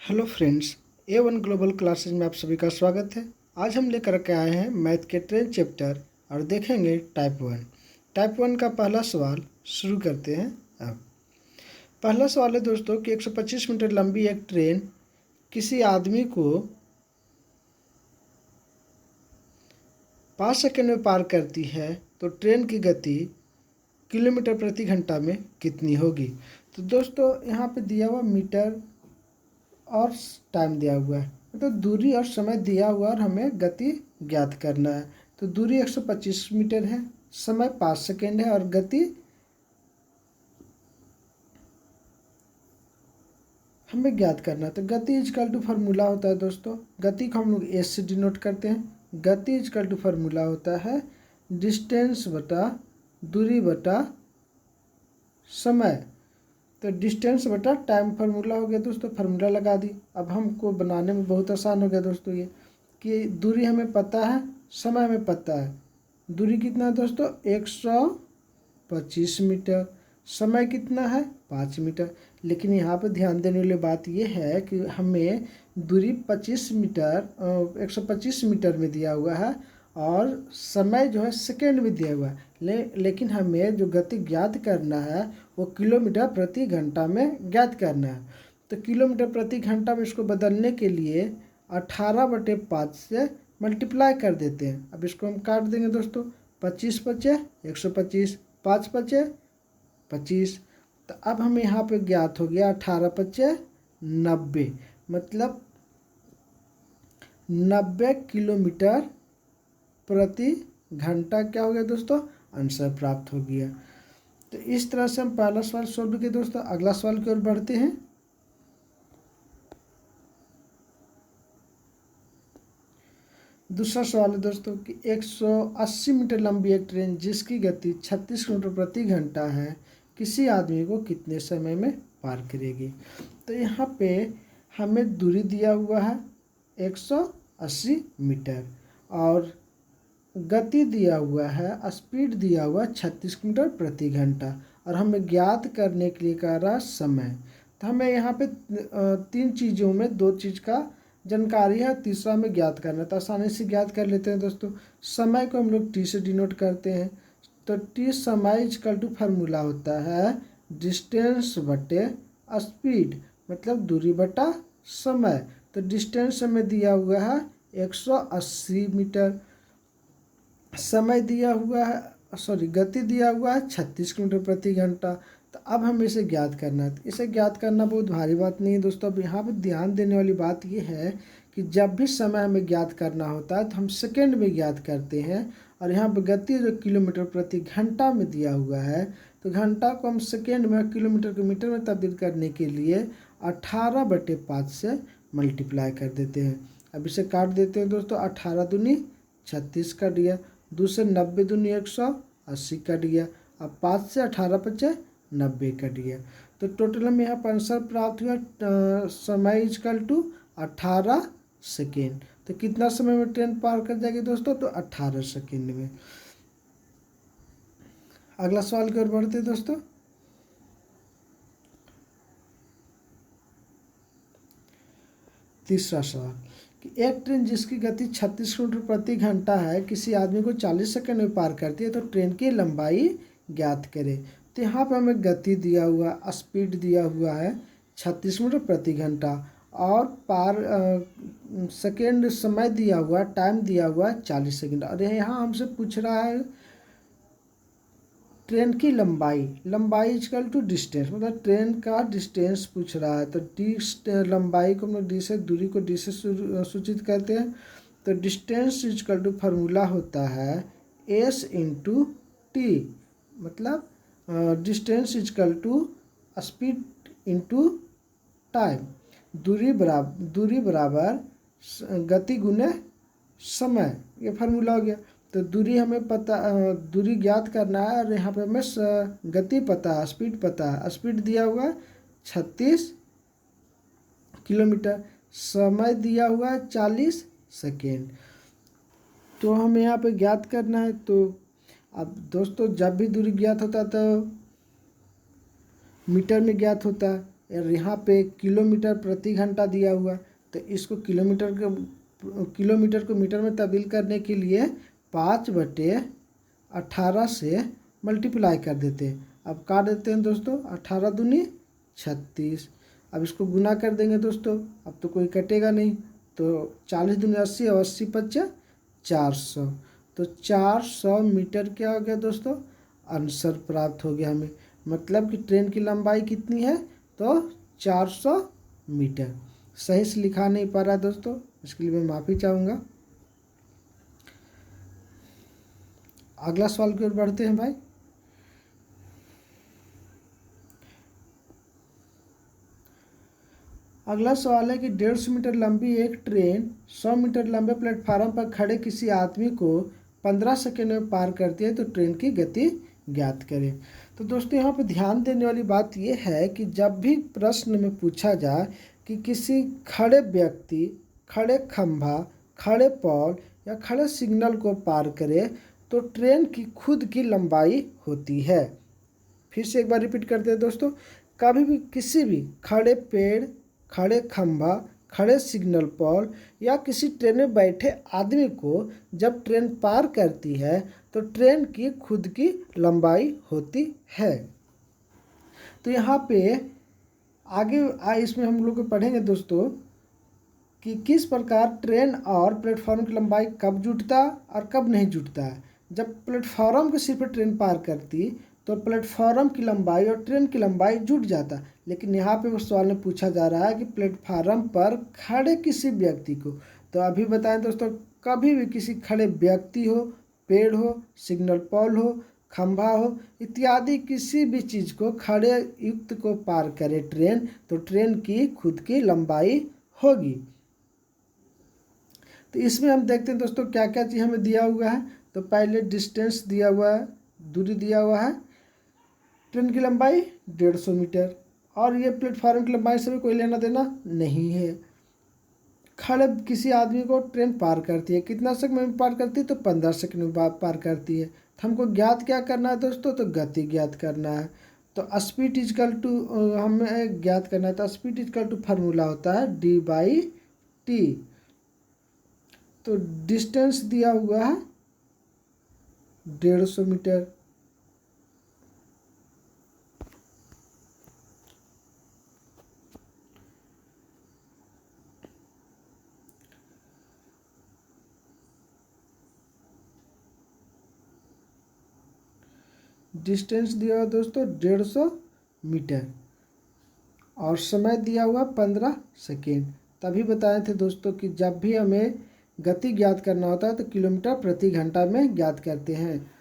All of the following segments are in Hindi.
Hello friends, A1 global classes में आप सभी का स्वागत है। आज हम लेकर के आए हैं मैथ के ट्रेन चैप्टर और देखेंगे टाइप 1 का पहला सवाल शुरू करते हैं। अब पहला सवाल है दोस्तों कि 125 मीटर लंबी एक ट्रेन किसी आदमी को 5 सेकंड में पार करती है तो ट्रेन की गति किलोमीटर प्रति घंटा में कितनी होगी। तो दोस्तों यहाँ पे दिया हुआ मीटर और टाइम दिया हुआ है, मतलब दूरी और समय दिया हुआ और हमें गति ज्ञात करना है। तो दूरी 125 मीटर है, समय 5 सेकेंड है और गति हमें ज्ञात करना है। तो गति इजकल टू फार्मूला होता है दोस्तों, गति को हम लोग एस से डिनोट करते हैं। गति इजकल टू फार्मूला होता है डिस्टेंस बटा दूरी बटा समय। तो डिस्टेंस बटा टाइम फार्मूला हो गया दोस्तों, फार्मूला लगा दी। अब हमको बनाने में बहुत आसान हो गया दोस्तों ये कि दूरी हमें पता है, समय हमें पता है। दूरी कितना है दोस्तों 125 मीटर, समय कितना है 5 मीटर। लेकिन यहाँ पे ध्यान देने वाली बात ये है कि हमें दूरी 125 मीटर में दिया हुआ है और समय जो है सेकेंड में दिया हुआ है। लेकिन हमें जो गति ज्ञात करना है वो किलोमीटर प्रति घंटा में ज्ञात करना है। तो किलोमीटर प्रति घंटा में इसको बदलने के लिए 18/5 से मल्टीप्लाई कर देते हैं। अब इसको हम काट देंगे दोस्तों, 25 बचे 125, 5 बचे 25। तो अब हमें यहाँ पे ज्ञात हो गया 18 बचे 90, मतलब 90 किलोमीटर प्रति घंटा क्या हो गया दोस्तों, आंसर प्राप्त हो गया। तो इस तरह से हम पहला सवाल सॉल्व किए दोस्तों। अगला सवाल की ओर बढ़ते हैं। दूसरा सवाल है दोस्तों कि 180 मीटर लंबी एक ट्रेन जिसकी गति 36 किलोमीटर प्रति घंटा है किसी आदमी को कितने समय में पार करेगी। तो यहाँ पे हमें दूरी दिया हुआ है 180 मीटर और गति दिया हुआ है, स्पीड दिया हुआ 36 किलोमीटर प्रति घंटा और हमें ज्ञात करने के लिए कह रहा है समय। तो हमें यहाँ पे 3 चीज़ों में 2 चीज़ का जानकारी है, तीसरा हमें ज्ञात करना है। तो आसानी से ज्ञात कर लेते हैं दोस्तों। समय को हम लोग टी से डिनोट करते हैं। तो टी समय इजकल टू फार्मूला होता है डिस्टेंस बटे स्पीड, मतलब दूरी बटा समय। तो डिस्टेंस हमें दिया हुआ है 180 मीटर, समय दिया हुआ है गति दिया हुआ है 36 किलोमीटर प्रति घंटा। तो अब हमें इसे ज्ञात करना है। इसे ज्ञात करना बहुत भारी बात नहीं है दोस्तों। अब यहाँ पर ध्यान देने वाली बात यह है कि जब भी समय हमें ज्ञात करना होता है तो हम सेकेंड में ज्ञात करते हैं और यहाँ पर गति जो किलोमीटर प्रति घंटा में दिया हुआ है तो घंटा को हम सेकेंड में किलोमीटर को मीटर में तब्दील करने के लिए 18/5 से मल्टीप्लाई कर देते हैं। अब इसे काट देते हैं दोस्तों, 18 दूनी 36 कट गया, 2 से 90 दूनी 180 कट गया, अब 5 से 18 बचे 90 कट गया। तो टोटल हमें यहाँ पर आंसर प्राप्त हुआ समय इजकल टू 18 सेकेंड। तो कितना समय में ट्रेन पार कर जाएगी दोस्तों, तो 18 सेकेंड में। अगला सवाल की ओर बढ़ते हैं दोस्तों। तीसरा सवाल कि एक ट्रेन जिसकी गति 36 किलोमीटर प्रति घंटा है किसी आदमी को 40 सेकंड में पार करती है तो ट्रेन की लंबाई ज्ञात करे। तो यहाँ पे हमें गति दिया हुआ, स्पीड दिया हुआ है 36 किलोमीटर प्रति घंटा और सेकेंड समय दिया हुआ, टाइम दिया हुआ 40 सेकंड। और यहाँ हमसे पूछ रहा है ट्रेन की लंबाई इजकल टू डिस्टेंस, मतलब ट्रेन का डिस्टेंस पूछ रहा है। तो लंबाई को हम लोग डी से, दूरी को डी से सूचित करते हैं। तो डिस्टेंस इजकल टू फार्मूला होता है एस इंटू टी, मतलब distance is equal to speed into time. दूरी बराबर गति गुने समय, ये फार्मूला हो गया। तो दूरी हमें पता, दूरी ज्ञात करना है और यहाँ पे हमें गति पता है, स्पीड पता है। स्पीड दिया हुआ है 36 किलोमीटर, समय दिया हुआ है 40 सेकेंड। तो हमें यहाँ पे ज्ञात करना है। तो अब दोस्तों जब भी दूरी ज्ञात होता है तो मीटर में ज्ञात होता है। और यहाँ पे किलोमीटर प्रति घंटा दिया हुआ, तो इसको किलोमीटर को मीटर में तब्दील करने के लिए 5/18 से मल्टीप्लाई कर देते हैं। अब काट देते हैं दोस्तों, 18 दूनी 36। अब इसको गुना कर देंगे दोस्तों, अब तो कोई कटेगा नहीं, तो 40 दूनी 80 और 80 × 5 400। तो 400 मीटर क्या हो गया दोस्तों, आंसर प्राप्त हो गया हमें। मतलब कि ट्रेन की लंबाई कितनी है, तो 400 मीटर। सही से लिखा नहीं पा रहा है दोस्तों, इसके लिए मैं माफ़ी चाहूँगा। अगला सवाल की ओर बढ़ते हैं भाई। अगला सवाल है कि 150 मीटर लंबी एक ट्रेन 100 मीटर लंबे प्लेटफार्म पर खड़े किसी आदमी को 15 सेकंड में पार करती है, तो ट्रेन की गति ज्ञात करें। तो दोस्तों यहाँ पर ध्यान देने वाली बात यह है कि जब भी प्रश्न में पूछा जाए कि किसी खड़े व्यक्ति, खड़े खंभा, खड़े पोल या खड़े सिग्नल को पार करे, तो ट्रेन की खुद की लंबाई होती है। फिर से एक बार रिपीट करते हैं दोस्तों, कभी भी किसी भी खड़े पेड़, खड़े खंभा, खड़े सिग्नल पोल या किसी ट्रेन में बैठे आदमी को जब ट्रेन पार करती है, तो ट्रेन की खुद की लंबाई होती है। तो यहाँ पे आगे इसमें हम लोग पढ़ेंगे दोस्तों कि किस प्रकार ट्रेन और प्लेटफॉर्म की लंबाई कब जुटता और कब नहीं जुटता है। जब प्लेटफॉर्म के सिर पर ट्रेन पार करती तो प्लेटफॉर्म की लंबाई और ट्रेन की लंबाई जुट जाता, लेकिन यहाँ पे उस सवाल में पूछा जा रहा है कि प्लेटफॉर्म पर खड़े किसी व्यक्ति को। तो अभी बताएं दोस्तों, कभी भी किसी खड़े व्यक्ति हो, पेड़ हो, सिग्नल पोल हो, खंभा हो इत्यादि किसी भी चीज़ को खड़े युक्त को पार करे ट्रेन, तो ट्रेन की खुद की लंबाई होगी। तो इसमें हम देखते हैं दोस्तों क्या क्या चीज़ हमें दिया हुआ है। तो पहले डिस्टेंस दिया हुआ है, दूरी दिया हुआ है, ट्रेन की लंबाई 150 मीटर, और ये प्लेटफॉर्म की लंबाई से भी कोई लेना देना नहीं है। खड़े किसी आदमी को ट्रेन पार करती है, कितना सेकंड में पार करती है, तो 15 सेकंड में पार करती है। तो हमको ज्ञात क्या करना है दोस्तों, तो गति ज्ञात करना है। तो स्पीड इजकल टू हमें ज्ञात करना है, तो स्पीड इजकल टू फार्मूला होता है d/t। तो डिस्टेंस दिया हुआ है 150 मीटर, डिस्टेंस दिया हुआ दोस्तों 150 मीटर, और समय दिया हुआ 15 सेकेंड। तभी बताए थे दोस्तों कि जब भी हमें गति ज्ञात करना होता है तो किलोमीटर प्रति घंटा में ज्ञात करते हैं।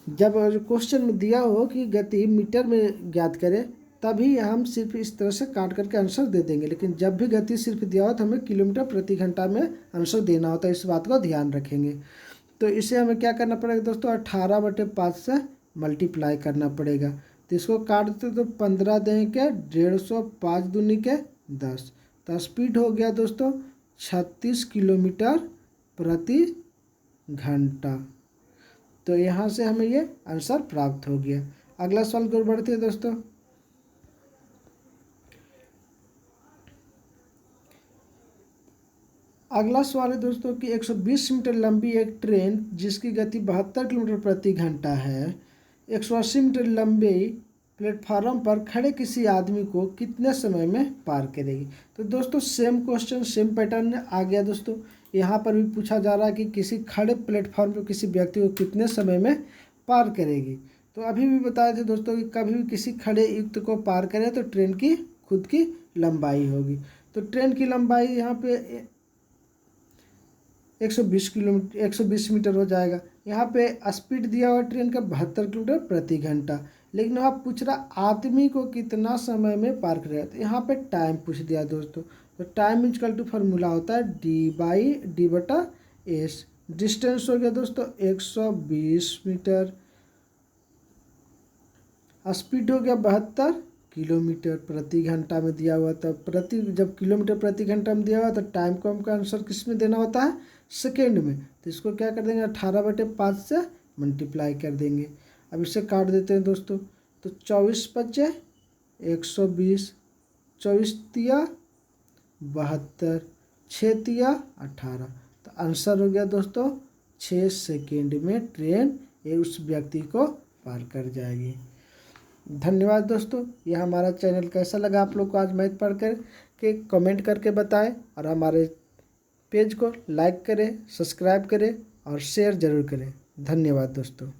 जब क्वेश्चन में दिया हो कि गति मीटर में ज्ञात करें, तभी हम सिर्फ इस तरह से काट करके आंसर दे देंगे, लेकिन जब भी गति सिर्फ दिया हो तो हमें किलोमीटर प्रति घंटा में आंसर देना होता है। इस बात को ध्यान रखेंगे। तो इसे हमें क्या करना पड़ेगा दोस्तों, 18/5 से मल्टीप्लाई करना पड़ेगा। तो इसको काट देते तो 15 देंगे 150, 5 दूनी के 10, तो स्पीड हो गया दोस्तों 36 किलोमीटर प्रति घंटा। तो यहाँ से हमें ये आंसर प्राप्त हो गया। अगला सवाल की ओर बढ़ते हैं दोस्तों। अगला सवाल है दोस्तों कि 120 मीटर लंबी एक ट्रेन जिसकी गति 72 किलोमीटर प्रति घंटा है, 180 मीटर लंबे प्लेटफार्म पर खड़े किसी आदमी को कितने समय में पार करेगी। तो दोस्तों सेम क्वेश्चन, सेम पैटर्न आ गया दोस्तों। यहाँ पर भी पूछा जा रहा है कि किसी खड़े प्लेटफॉर्म पर किसी व्यक्ति को कितने समय में पार करेगी। तो अभी भी बताए थे दोस्तों कि कभी भी किसी खड़े युक्त को पार करे तो ट्रेन की खुद की लंबाई होगी। तो ट्रेन की लंबाई यहाँ पे 120 मीटर हो जाएगा। यहाँ पे स्पीड दिया हुआ ट्रेन का 72 किलोमीटर प्रति घंटा, लेकिन वहाँ पूछ रहा आदमी को कितना समय में पार करेगा। तो यहाँ पे टाइम पूछ दिया दोस्तों। तो टाइम इजकल टू फार्मूला होता है d/d/s। डिस्टेंस हो गया दोस्तों 120 मीटर, स्पीड हो गया 72 किलोमीटर प्रति घंटा में दिया हुआ था। जब किलोमीटर प्रति घंटा में दिया हुआ तो टाइम को हमको आंसर किस में देना होता है, सेकेंड में। तो इसको क्या कर देंगे 18/5 से मल्टीप्लाई कर देंगे। अब इसे काट देते हैं दोस्तों। तो 24 × 5 = 120, 24 तिया 72, 6 तिया 18। तो आंसर हो गया दोस्तों 6 सेकेंड में ट्रेन ये उस व्यक्ति को पार कर जाएगी। धन्यवाद दोस्तों। यह हमारा चैनल कैसा लगा आप लोग को आज मैथ पढ़ कर के कमेंट करके बताएं, और हमारे पेज को लाइक करें, सब्सक्राइब करें और शेयर ज़रूर करें। धन्यवाद दोस्तों।